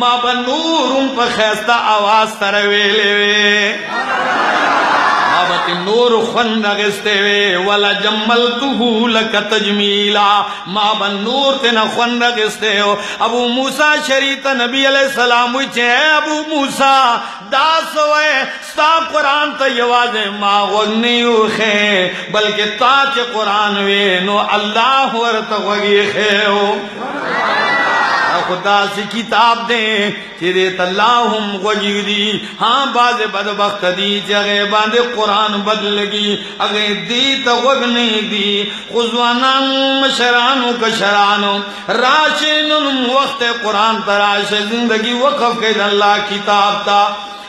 ما به نورم په خیسته آواز سره ویلې وې ما به نور خوند اخیستی وې ولا جملته لک تجمیلا ما به نور تینا خوند اخیستی و ابو موسیٰ شریط نبی علیہ السلام وی چه ابو موسیٰ دا سوئے ستا قرآن تا یواز ما غنیو خے بلکہ تا چه قرآن وی نو اللہ ورطا غگی خیو خدا سی کتاب دیں چیرے تلاہم غجی دی ہاں باز بدبخت دی جگہ باندے قرآن بدلگی اگر دی تا غگنی دی خزوانان مشرانو کشرانو راشن وقت قرآن تراش زندگی وقف کے اللہ کتاب تا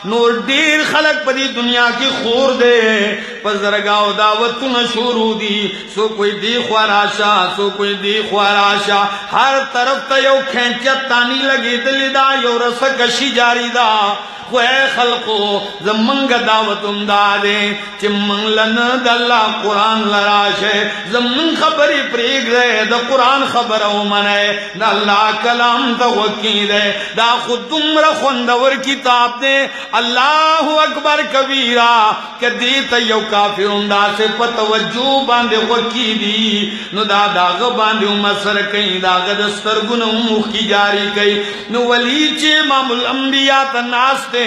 نور دیر خلق پدی دنیا کی خور دے پزرگاو دعوتون شروع دی سو کوئی دی خواراشا سو کوئی دی خواراشا ہر طرف تا یو کھینچت تانی لگی دلی دا یو رسکشی جاری دا خوے خلقو زمنگ دعوتم دادے چی منگلن داللہ قرآن لراشے زمن خبری پریگ دے دا قرآن خبر اومنے دا اللہ کلام دا وکی دے دا خود دمر خوندور کتاب دے اللہ اکبر کبیرہ کہ دیتا یو کافرون دا سے پتوجو باندے وکی دی نو دا داغ باندے امسر کئی داغ دستر گن اموخ کی جاری کئی نو ولی چے امام الانبیاء تناستے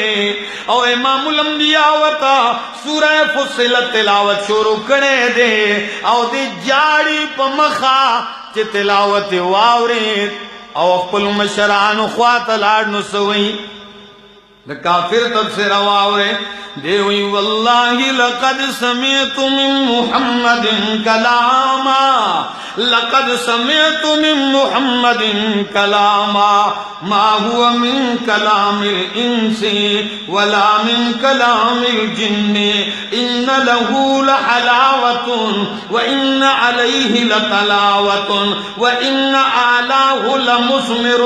او امام الانبیاء وطا سورہ فصلت تلاوت شروع کرے دے او دے جاڑی پا مخا چے تلاوت واورید او اقبل مشران خوات لارنو سوئی دا کافر تب سے رواورے دیوئی واللہ لقد سمعت من محمد کلاما لقد سمعت من محمد کلاما ما هو من كلام الانس ولا من كلام الجن ان له لحلاوة وان عليه لتلاوة وان اعلاه لمثمر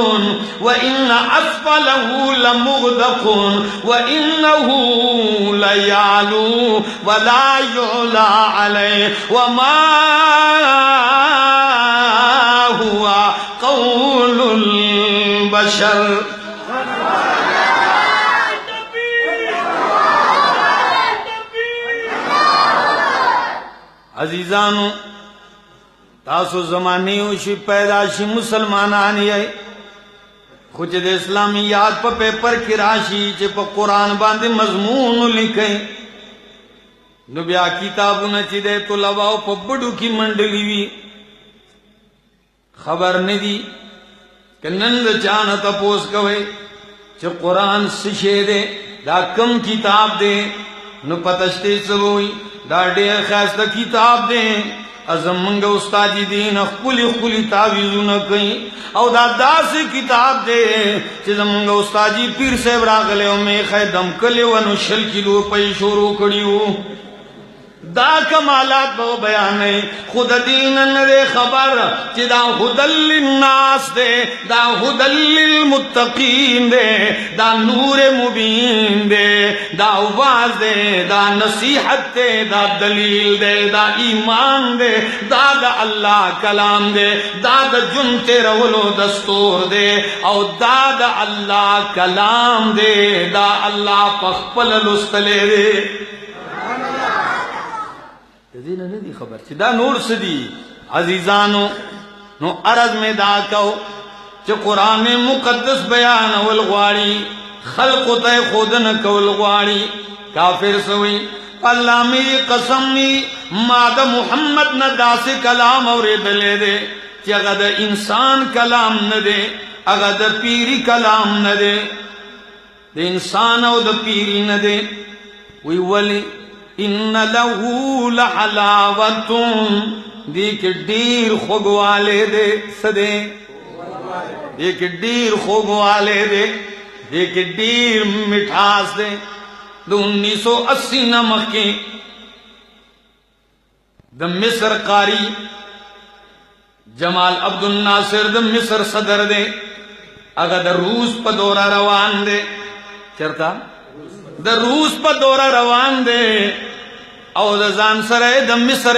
وان اسفله لمغدق وانه ليعلو ولا يعلى عليه وما هو قول البشر عزیزانو تاسو زمانیو شی پیدا شی مسلمانانی ہے خوچ دے اسلامیات پا پیپر کی راشی چے پا قرآن باندے مضمون لکھیں نو بیا کتابو نچی دے تو لواو پا بڑو کی منڈلی وی خبر ندی کہ نند چانتا پوس کوئے چے قرآن سشے دے دا کم کتاب دے نو پتشتے سوئی دا دے خیستہ کتاب دے ازم منگا استادی دین اخپلی تعویزو نکیں او دا سے کتاب دے چیز منگا استادی پیر صاحب راغلے او میں خیدم کلے ونو شل کلو پئی شروع کریو دا کمالات بہو بیانے خود دین نرے خبر چی دا ہدل للناس دے دا ہدل للمتقین دے دا نور مبین دے دا واز دے دا نصیحت دے دا دلیل دے دا ایمان دے دا دا اللہ کلام دے دا دا جنتے رولو دستور دے او دا دا اللہ کلام دے دا اللہ پخپل لستلے دے دینا ندی خبر چی دا نور سدی عزیزانو نو عرض میں دا کہو چی قرآن مقدس بیان والغواری خلق تے خودن کولغواری کافر سوئی اللہ میری قسم نی مادہ محمد ندا سے کلام اور دلے دے چی اگر دا انسان کلام ندے اگر دا پیری کلام ندے دا انسان او دا پیری ندے وی ولی ان له لحلاوتن دیکھ دیر خوگوالے دے سدے دیکھ دیر خوگوالے دے دیکھ دیر مٹھاس دے 1980 نمک کے دا مصر قاری جمال عبد الناصر دا مصر صدر دے اگر دا روس پا دورہ روان دے چرتا دا روس پا دورہ روان دے او دا زان سرے دا مصر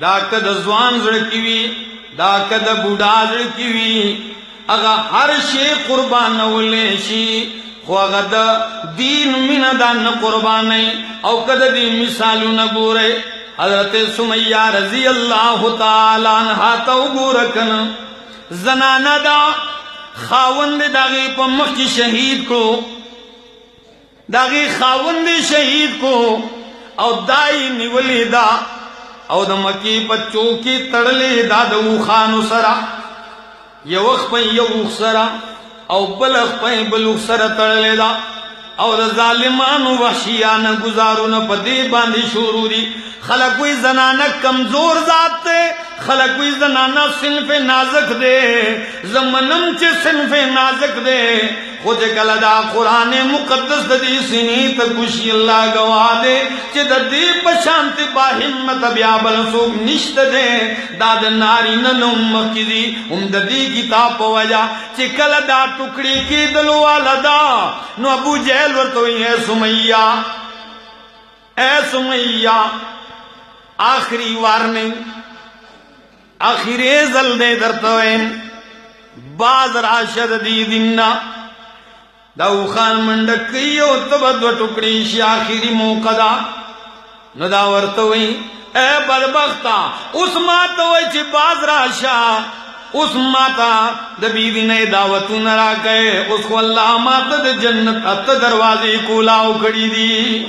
دا کد ځوان زړه کی وی دا کد بوډا زړه کی وی اغا هر شی قربانولې شي خو هغه د دین مینا دان قربانای او کده دی مثالونه ګوره حضرت سمیہ رضی اللہ تعالی عنہا تو ګورکن زنانا دا خاوند داغی په مخ کی شهید کو داغی خاوند شهید کو او دای نیولی دا او د مکی بچو کی تړلې دا د وخانو سرا یو وخت په یو سرا او بلخ په بلوخ سره تړلې دا او د ظالمانو وحشیانه گزارونه په دې باندې شروع دي خلق کوئی زنانہ کمزور ذات دے خلق کوئی زنانہ صنف نازک دے زمنم چے صنف نازک دے خود کلدا قرآن مقدس دی سنی تا کشی اللہ گواہ دے چے دی پشانت با حمت بیا بلسوک نشت دے داد ناری ننم مخیزی دی کتاب وجہ چے کلدا ٹکڑی کی دلو والدا نو ابو جہل ورطوئی اے سمیہ اے سمیہ آخری وارننگ آخری ازل دے درتوین باز راشد دی دننا داو خان منڈکیو تبدو ٹکڑی شی آخری موقع دا ندا ورتوئی اے بدبختا اس ماتوئی چی باز راشا اس ماتا دبی دینے دعوتو نرا کئے اس کو اللہ ماتا دے جنت ات دروازی کولاو کڑی دی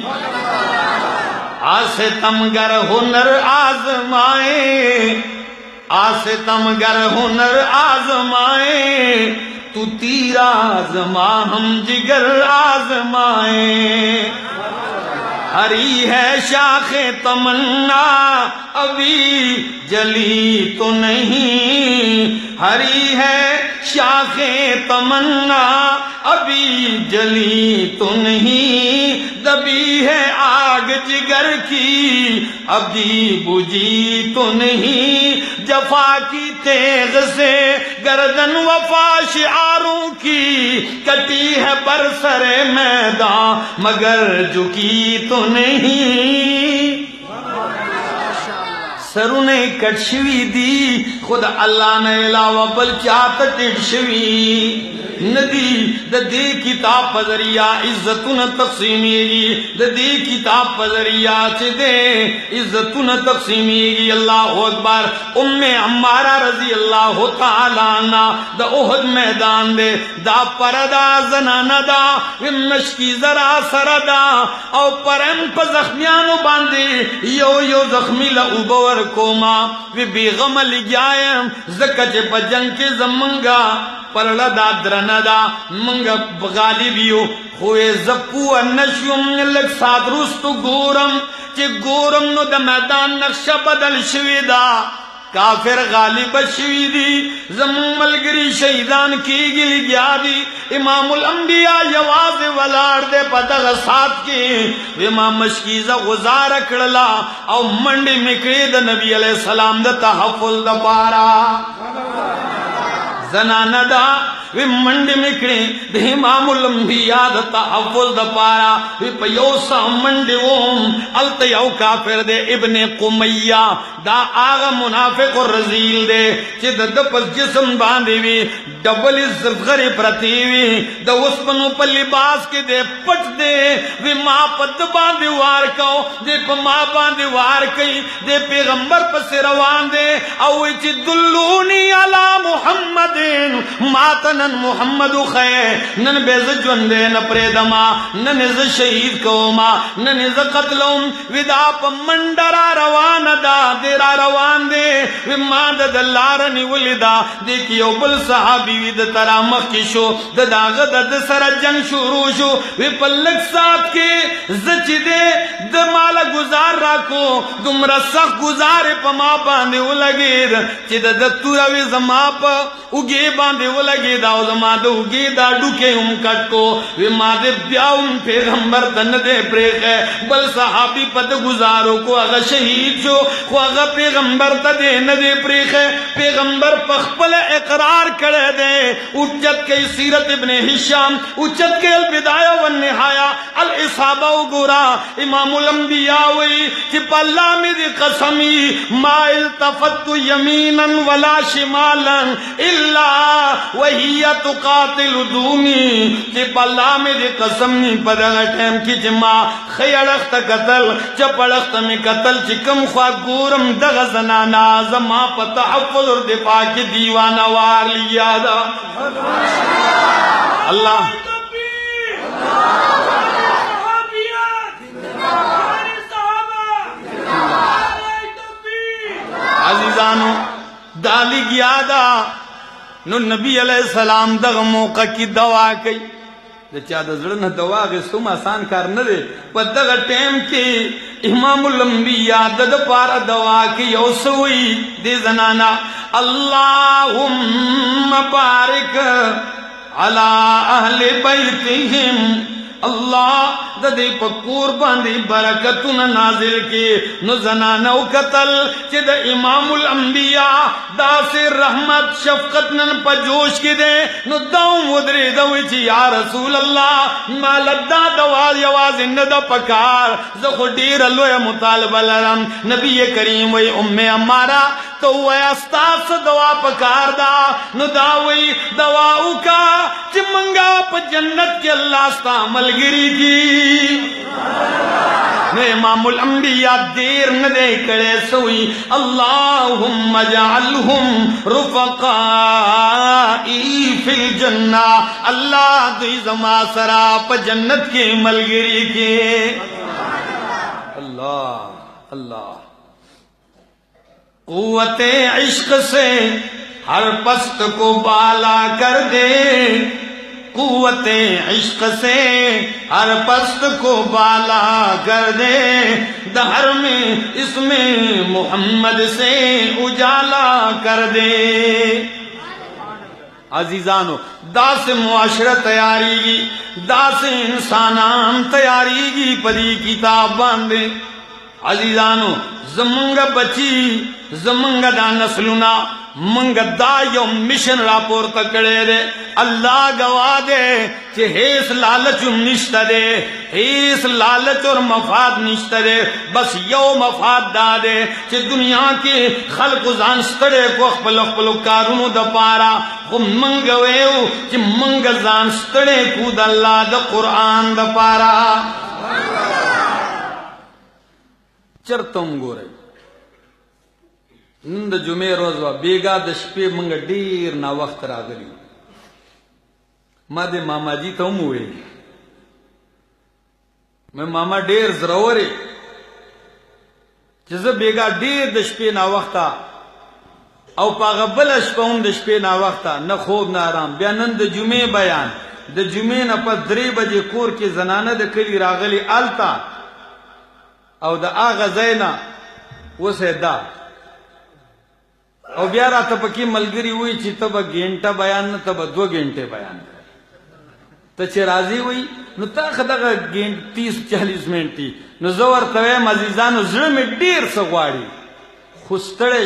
آسے تمگر ہنر آزمائے آسے تمگر ہنر آزمائے تو تیر آزما ہم جگر آزمائے ہری ہے شاخ تمنا ابھی جلی تو نہیں ہری ہے شاخ تمنا ابھی جلی تو نہیں دبی ہے آگ جگر کی ابھی بجھی تو نہیں جفا کی تیغ سے گردن وفا شعاروں کی کٹی ہے برسر میدان مگر جھکی تو نہیں سرونه کټ شوی دی خود الله نه علاوه بل چاته ټیټ شوی ندی د دې کتاب په ذریعہ عزتونه تقسیمیږي د دې کتاب په ذریعہ چې دې عزتونه تقسیمیږي الله اکبر ام عمارہ رضی اللہ تعالی عنہ د احد میدان دے دا پردا زنانه دا مشکی زرا سردا او پرم په زخمیانو باندې یو زخمی له وبور کوما وی بیغم لگیایم زکه چې په جنگ کې زمنګا پرلا دا درنه دا منگا غالبیو خوی زپو نشوم لگ ساد روستو گورم چی گورم نو دا میدان نقشہ بدل شوی دا کافر غالب شوی دی زمون ملگری شہیدان کی گلی گیا دی امام الانبیاء یواز والار دے پتہ ساتھ کی امام مشکیزہ غزار کڑلا او منڈی مکڑی دا نبی علیہ السلام دا تحفظ دا پارا زنانہ دا وی منڈی مکڑی دے امام الانبیاء دا تحفظ دا پارا وی پیوسا منڈی ووم علت یو کافر دے ابن قمیہ دا آغا منافق و رزیل دے چی دا دپس جسم باندی وی ڈبل زفغری پرتیوی دا اسپنو پا لباس کے دے پٹ دے وی ماں پد باندی وار کاؤ دے پا ماں باندی وار کئی دے پیغمبر پس روان دے اوی چی دلونی علی محمدین ماتنن محمد خیر نن بیز جوندے نپریدما نن از شہید کوما نن از قتلوم ودا پا منڈرا روان دا دیرا روان دے وی مادد لارنی ولیدا دیکھیو بل صحابی وی دا ترا مخی شو دا داغد دا سر جنگ شروع شو وی پلک ساتھ کے زچ دے دا مالا گزار راکو دم رسخ گزار پا ما باندے ولگید چی دا دکتورا وی زما پا اگے باندے ولگید او زما د وګي دا ډوکې هم کټ کو وی ما دې بیاوم پیغمبر تن دې پرېخه بل صحابي پد گزارو کو هغه شهید شو خو هغه پیغمبر ته دې نه دې پرېخه پیغمبر پخپل اقرار کړه دې اوچت کې سیرت ابن هشام اوچت کې البدايه والنهايه الاصابه وګورا امام الانبیاء وی چې الله می دې قسمی ما التفت يمينا ولا شمالا الا وهي تقاتل دومي چې الله می دې قسم ني په دغه ټیم کې چې ما خیړخت قتل چپړخت می قتل چې کوم خوا ګورم دغه زنانا زما په تحفظ او دفاع کې دیوانه وار لیا دا الله عزیزانو دالی گیا دا نو نبی علیہ السلام دغه موقع کی دوا کئی د چا د زړه نه دوا غوښتم آسان کار نه دی په دغه ټیم کې امام الانبیاء د پاره دوا کې یو سوئی دې زنانا اللهم بارک علی اهل بیتهم اللہ د دې په کور باندې برکتونه نازل کې نو زنانو قتل چې د امام الانبیاء داسې رحمت شفقت نن په جوش کې ده نو داوم ودرې دوی چې یا رسول الله مال دا دوا یوازې نه د پکار زه خو ډیر لوی مطالبه لرم نبی کریم وی ام امارا تو وی استاس دوا پکار دا نو دا وی دوا وکا چې منګه په جنت کې الله ستا ملګری کی نو امام الانبیاء دیر نہ دے کڑے سوئی اللہم اجعلہم رفقائی فی الجنہ اللہ دی زما سرا پا جنت کے ملگری کے اللہ اللہ قوت عشق سے ہر پست کو بالا کر دے قوت عشق سے ہر پست کو بالا کر دے دہر میں اس میں محمد سے اجالا کر دے عزیزانو دا سے معاشرہ تیاری گی دا سے انسانان تیاری گی پری کتاب باندے عزیزانو زمنگا بچی زمنگا دا نسلنا منگ دا یو مشن راپور تکڑے دے اللہ گواہ دے کہ ہیس لالچ نشتہ دے ہیس لالچ اور مفاد نشتہ دے بس یو مفاد دا دے کہ دنیا کی خلق زان ستڑے کو اخپلو کارونو دا پارا خو منگ ویو کہ منگ زان ستڑے کو دا اللہ دا قرآن دا پارا چرتم گو رہی نن د جمعې روز وا بیګا د شپې مونږ ډیر نا وخت راغلی ما د ماما جی ته مو وې مې ماما ډیر زروري چې زه بیګا ډیر د شپې نا وخت او پاغه بل شپه هم د شپې نا وخت نه خوب نه آرام بیا نن د جمعې بیان د جمعې نه په 3 بجې کور کې زنانه د کلی راغلی آلتا او د اغه زینا وسه دا او بیا راته پکې ملګری وای چې تبه غنټه بیان نه تبه 2 غنټه بیان ته چې راضي وای نو تا خدغه غنټه 30-40 منټي نو زور ته عزیزانو زړه مې ډیر سغواړي خو ستړې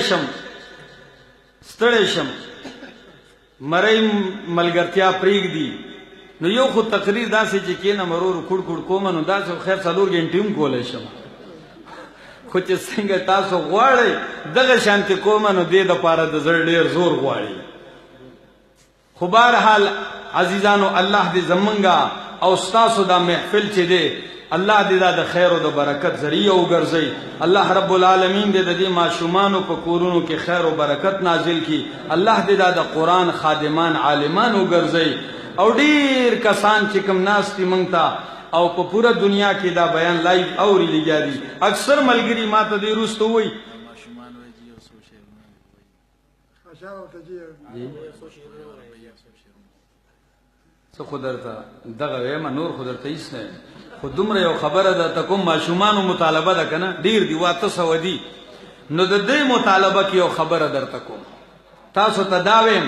شم مړی ملګرتیا پریګ دی نو یو خو تقریر داسې چې کینه مرور کړ کوم نو داسې خیر 4 غنټې هم کولای شم خو چې څنګه تاسو غواړئ دغه شانتي کومه نو دې د پاره د زړه ډیر زور غواړي خو بهرحال عزیزانو الله دې زمونږه او تاسو دا محفل چې دی الله دې دا د خیر او د برکت ذریعہ وګرځي الله رب العالمین دې د دې ماشومان په کورونو کې خیر او برکت نازل کړي الله دې دا د قران خادمان عالمان وګرځي او ډیر کسان چې کوم ناس دي مونږ ته او په پورا دنیا کې دا بیان لایو اوري لګیا دي اکثر ملګری ماته دې روستو وای ماشومان وای جی او سوشل څه خدرته دغه وایم نور خدرته هیڅ نه خو دومره یو خبره ده تکوم ماشومان مطالبه ده کنه ډیر دی واته سودی نو د دې مطالبه کې یو خبره درته کوم تاسو ته دا ویم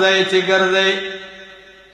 ځای چې ګرځي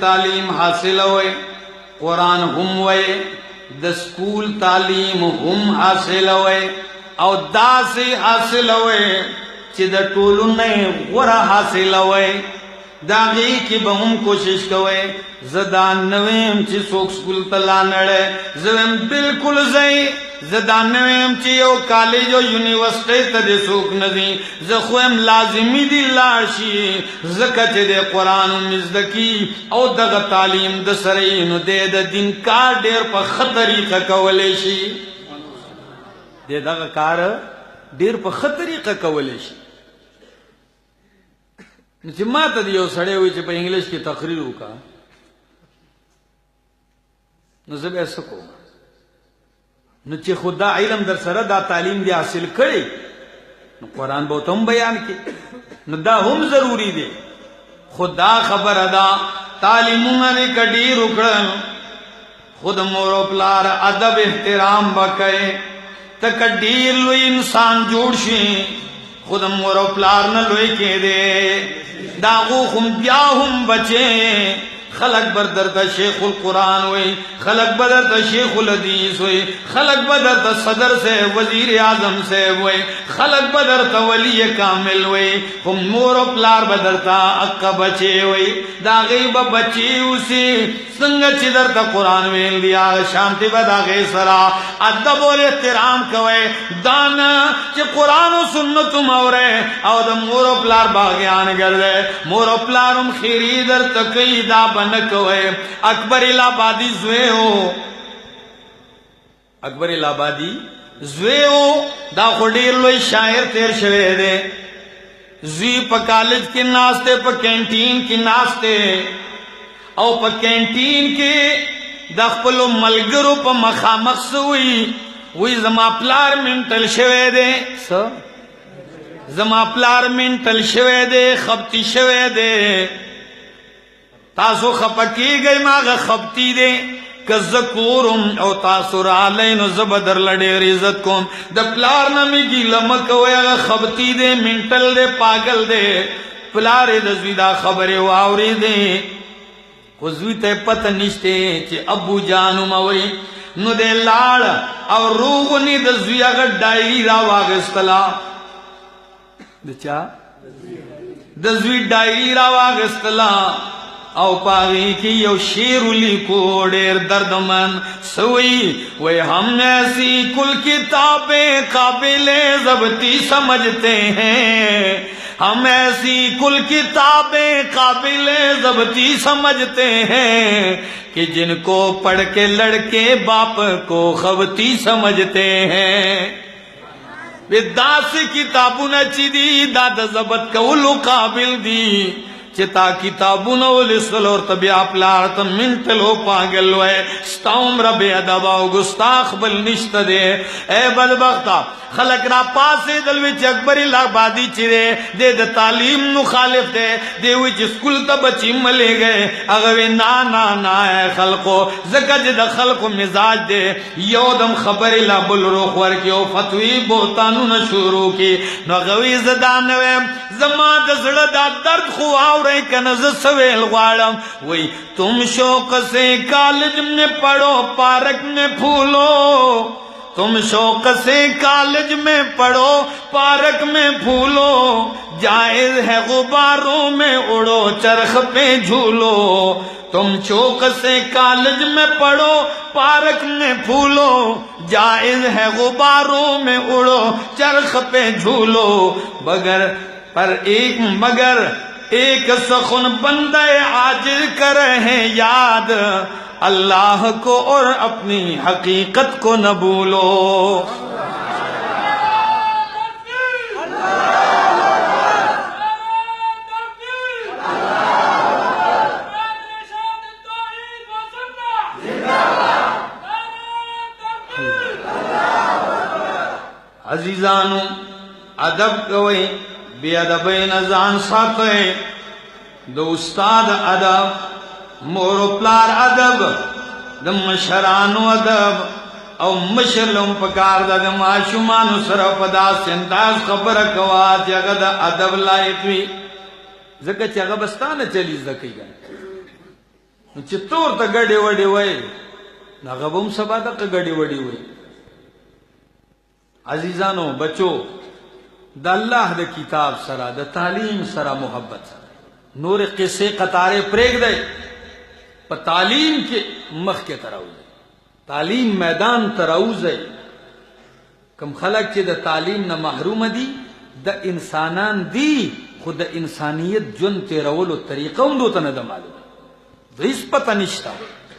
تعلیم حاصل وي قرآن هم وي د سکول تعلیم هم حاصل وي او داسې حاصل وي چې د ټولو نه غوره حاصل وي داغي کی به هم کوشش کوي زدان نویم چې څوک سکول ته لاندړې زم بالکل زئی زدان نویم چې یو کالج او یونیورسيټي ته د څوک ندي زه خو هم لازمی دي لاړ شي زکه چې د قران مزدکی او دغه تعلیم د سره نو د دین کار ډیر په خطرېقه کولې شي دغه کار ډیر په خطرېقه کولې شي چې ما ته یو سړی وي چې په انګلیش کې تقریر وکړه نو زه به څه کوم نو چې خدا علم در سره دا تعلیم دی حاصل کړي نو قرآن به هم بیان کړي نو دا هم ضروری دی خدا خبر ادا تعلیمونه نه کډی وکړل خود مور او پلار ادب احترام وکړي ته کډیر لوی انسان جوړ شي خود مور او پلار نه لوی کې دی داغو خم بیا هم بچے خلق بدر تا شیخ القرآن وی خلق بدر تا شیخ الحدیث وی خلق بدر تا صدر سے وزیر اعظم سے وی خلق بدر تا ولی کامل وی خم مور و پلار بدر تا اقا بچے وی داغی با بچی اسی سنگ چی در تا قرآن ویل دیا شانتی با داغی سرا ادب و احترام کوئے دانا چی قرآن و سنت مورے او دا مور و پلار باغیان گردے مور و پلارم خیری در تکی دا بنکوئے اکبر الہبادی زوے ہو اکبر الہبادی زوے ہو دا خوڑیر لوئی شاعر تیر شوئے دے زوی پا کالج کی ناستے پا کینٹین کی ناستے او پا کینٹین کی دخپلو ملگرو پا مخامخ سوئی وی زما پلار منٹل شوئے دے زما پلار منٹل شوئے دے خبتی شوئے دے تاسو خپکی گئی ماغا خبتی دے کزکورم او تاسو را لینو زبدر لڑے ریزت کوم دا پلار نمی گی لمکوی اگا خبتی دے منٹل دے پاگل دے پلار دزوی دا خبر واوری دے خوزوی تے پتہ نشتے چی ابو جانو موری نو دے لاڑ او روغنی دزوی اگا ڈائری را واغستلا دچا دزوی ڈائری را واغستلا او پاگی کی یو شیر لیکو ڈیر دردمن سوئی وے ہم ایسی کل کتابیں قابل ضبطی سمجھتے ہیں ہم ایسی کل کتابیں قابل ضبطی سمجھتے ہیں کہ جن کو پڑھ کے لڑکے باپ کو خبتی سمجھتے ہیں داس کتابوں نے چی دی داد ضبط کولو قابل دی چتا کتابون ولسل اور طبیع پلارت منتلو پاگلو ہے ستاؤم رب ادباو گستاخ بل نشت دے اے بدبختا خلق را پاسے دلوی چی اکبری لابادی چرے دے دا تعلیم مخالف دے دے وی چی سکول تا بچی ملے گئے اگوی نا نا نا اے خلقو زکج دا خلقو مزاج دے یو دم خبری لابل روخ ورکیو فتوی بوتانو نشورو کی نو اگوی زدانوے زمان دا زڑا دا درد خواو رہے کنز سویل غوارم وی تم شوق سے کالج میں پڑھو پارک میں پھولو تم شوق سے کالج میں پڑھو پارک میں پھولو جائز ہے غباروں میں اڑو چرخ پہ جھولو تم شوق سے کالج میں پڑھو پارک میں پھولو جائز ہے غباروں میں اڑو چرخ پہ جھولو مگر ایک سخن بندے عاجز کرے یاد اللہ کو اور اپنی حقیقت کو نہ بھولو عزیزانو ادب کوئی بے ادبین ازان ساتھے دو استاد ادب مور و پلار ادب د مشرانو ادب او مشرلم پکار د معاشومانو سره په داسې انداز خبره کوا چې هغه د ادب لایق وي ځکه چې هغه بستانه چلی زده کوي نو چې تور ته ګډې وډې وای هغه به هم سبا دغه ګډې وډې وای. عزیزانو بچو د الله د کتاب سره د تعلیم سره محبت سره نور قصې قطارې پرېږدئ په تعلیم کې مخکې ته راوځئ تعلیم میدان ته راوځئ. کم خلک چې د تعلیم نه محروم دي د انسانان دي خو د انسانیت ژوند تېرولو طریقه هم دوی ته نه ده معلومه هیڅ پته نشته.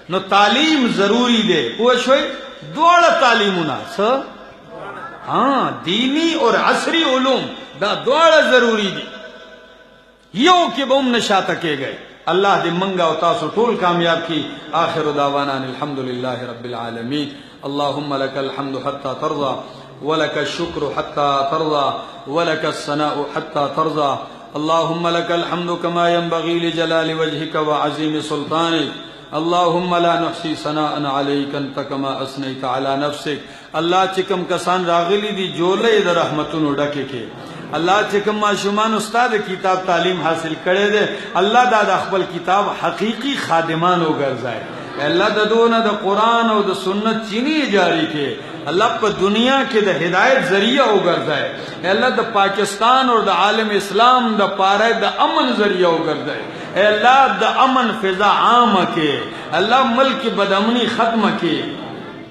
نو تعلیم ضروری دی پوه شوئ دواړه تعلیمونه څه دینی اور عصری علوم دا دواړه ضروری دي یو کې به هم نشاته کېږئ. اللہ دے منگا و تاسو طول کامیاب کی. آخر دعوانا الحمدللہ رب العالمین. اللہم لک الحمد حتی ترضى ولک الشکر حتی ترضى ولک الثناء حتی ترضى. اللہم لک الحمد کما ينبغی لجلال وجهک وعظیم سلطانک. اللہم لا نحصی ثناء علیک انت کما اثنیت علی نفسک. اللہ چکم کسان راغلی دی جولے در رحمتون ڈکے کے اللہ چکم معشومان استاد کتاب تعلیم حاصل کرے دے اللہ دا خپل کتاب حقیقی خادمان ہو گرزائے. اللہ دا دون دا قرآن و دا سنت چینی جاری کے اللہ پا دنیا کے دا ہدایت ذریعہ ہو گرزائے. اللہ دا پاکستان اور دا عالم اسلام دا پارے دا امن ذریعہ ہو گرزائے. اللہ دا امن فضا عام کے اللہ ملک بدامنی ختم کے.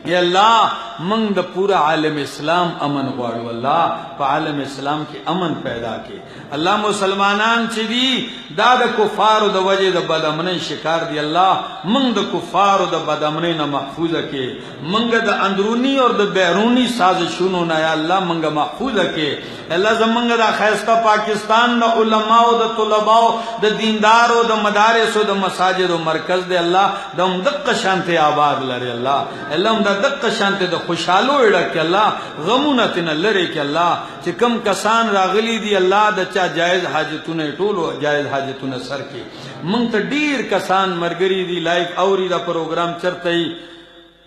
اے اللہ منگ دا پورا عالم اسلام امن غواړو اللہ پا عالم اسلام کی امن پیدا کے. اللہ مسلمانان چی دی دا دا کفار دا وجہ دا بدامنی شکار دی اللہ منگ دا کفار دا بدامنی نا محفوظ کے. منگ دا اندرونی اور دا بیرونی سازشونو نا یا اللہ منگ محفوظ کے. اللہ زمانگ دا خیستہ پاکستان دا علماء دا طلباء دا دیندار دا مدارس دا مساجد و مرکز دے اللہ دا ام دق شانتے آباد لرے اللہ. اللہ ام دا دق شانتے دا خوشحالو اڑک اللہ غمونتنا لرے کہ اللہ چی کم کسان راغلی دی اللہ دا چا جائز حاجتون ٹولو جائز حاجتون سر کی. منگ تا دیر کسان مرگری دی لائف اوری دا پروگرام چرتائی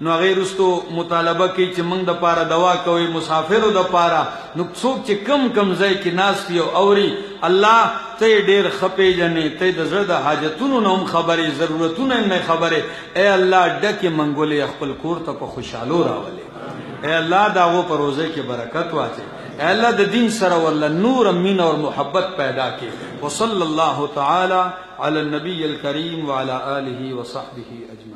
نو غیر استو مطالبہ کی چی منگ دا پارا دوا کوئی مسافرو دا پارا نو سوک چی کم کم زی کی ناستی اوری اللہ تے دیر خپے جنے تے دا زرد حاجتونو نوم خبری ضرورتونو نم خبری. اے اللہ ڈکی منگولی اخپل کورتا پا خوشحالو راولے. اے اللہ دا وہ پر روزے کی برکت واچے. اے اللہ دا دین سر واللہ نور امین اور محبت پیدا کے. وصلی اللہ تعالی علی النبی الکریم وعلی آلہ وصحبہ اجمعین.